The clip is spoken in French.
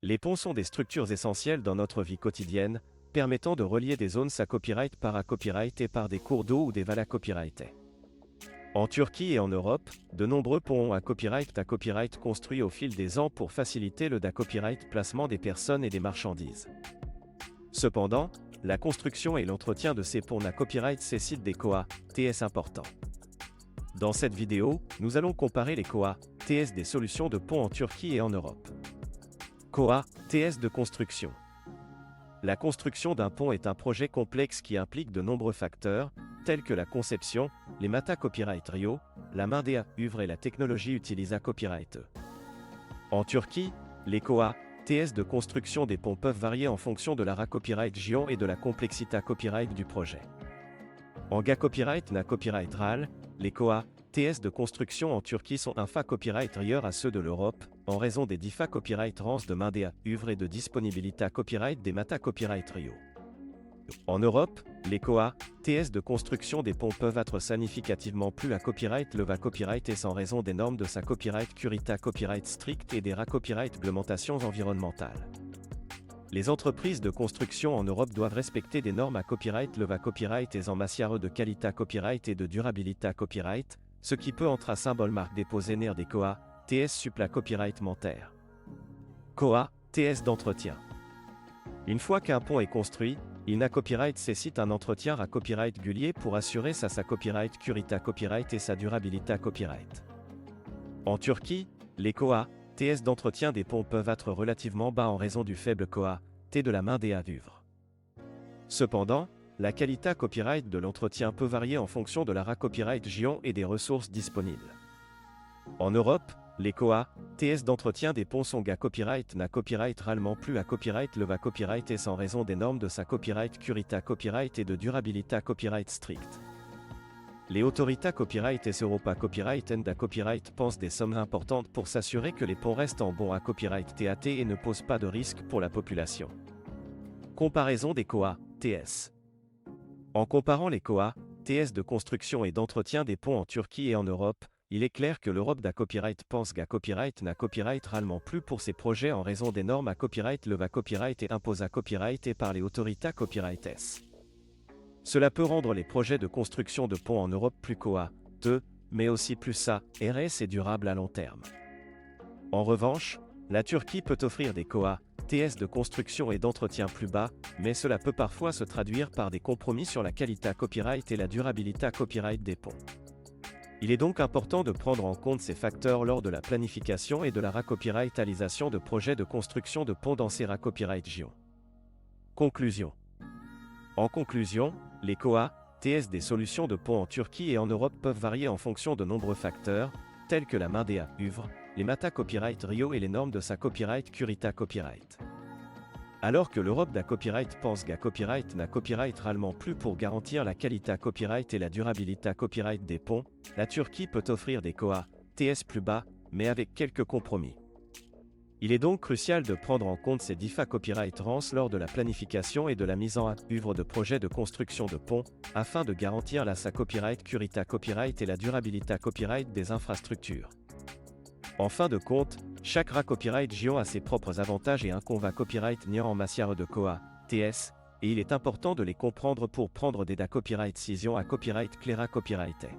Les ponts sont des structures essentielles dans notre vie quotidienne, permettant de relier des zones à copyright par à copyright et par des cours d'eau ou des valas copyrightés. En Turquie et en Europe, de nombreux ponts ont à copyright construits au fil des ans pour faciliter le copyright placement des personnes et des marchandises. Cependant, la construction et l'entretien de ces ponts à copyright nécessitent des COA, TS importants. Dans cette vidéo, nous allons comparer les COA, TS des solutions de ponts en Turquie et en Europe. COA, TS de construction. La construction d'un pont est un projet complexe qui implique de nombreux facteurs, tels que la conception, les mata copyright Rio, la main des œuvres et la technologie utilisée à copyright. En Turquie, les COA, TS de construction des ponts peuvent varier en fonction de la copyright Gion et de la complexité copyright du projet. En copyright na copyright RAL, les COA, TS de construction en Turquie sont un copyright ailleurs à ceux de l'Europe, en raison des copyright rans de main des œuvres et de disponibilité copyright des mata copyright Rio. En Europe, les COA, TS de construction des ponts peuvent être significativement plus à copyright le copyright et sans raison des normes de sa copyright curita copyright strict et des copyright réglementations environnementales. Les entreprises de construction en Europe doivent respecter des normes à copyright le copyright et en matière de qualité copyright et de durabilité copyright, ce qui peut entre à symbole marque déposé ner des COA, TS suppla copyright mentaire. COA, TS d'entretien. Une fois qu'un pont est construit, il n'a copyright nécessite un entretien à copyright régulier pour assurer sa copyright curita copyright et sa durabilité copyright. En Turquie, les COA, TS d'entretien des ponts peuvent être relativement bas en raison du faible COA, T de la main des œuvres. Cependant, la qualité copyright de l'entretien peut varier en fonction de la copyright Gion et des ressources disponibles. En Europe, les COA, TS d'entretien des ponts sont copyright na copyright ralement plus à copyright le copyright et sans raison des normes de sa copyright curita copyright et de durabilité copyright strict. Les autorités copyright et Europa copyright and copyright pensent des sommes importantes pour s'assurer que les ponts restent en bon à copyright TAT et ne posent pas de risque pour la population. Comparaison des COA, TS. En comparant les COA, TS de construction et d'entretien des ponts en Turquie et en Europe, il est clair que l'Europe copyright pense copyright na copyright ralement plus pour ses projets en raison des normes à copyright le copyright et impose à copyright et par les autorités copyright S. Cela peut rendre les projets de construction de ponts en Europe plus COA, mais aussi plus RS et durables à long terme. En revanche, la Turquie peut offrir des COA, TS de construction et d'entretien plus bas, mais cela peut parfois se traduire par des compromis sur la qualité copyright et la durabilité copyright des ponts. Il est donc important de prendre en compte ces facteurs lors de la planification et de la copyrightalisation de projets de construction de ponts dans ces copyright Gion. Conclusion. En conclusion, les COA, TS des solutions de ponts en Turquie et en Europe peuvent varier en fonction de nombreux facteurs, tels que la main des œuvres, les mata copyright Rio et les normes de sa copyright curita copyright. Alors que l'Europe copyright pense copyright na copyright ralement plus pour garantir la qualité copyright et la durabilité copyright des ponts, la Turquie peut offrir des COA, TS plus bas, mais avec quelques compromis. Il est donc crucial de prendre en compte ces copyright rans lors de la planification et de la mise en œuvre de projets de construction de ponts, afin de garantir la copyright curita copyright et la durabilité copyright des infrastructures. En fin de compte, chaque copyright Gion a ses propres avantages et inconvénients copyright niant en matière de COA, TS, et il est important de les comprendre pour prendre des copyright décisions à copyright cléra copyrighté.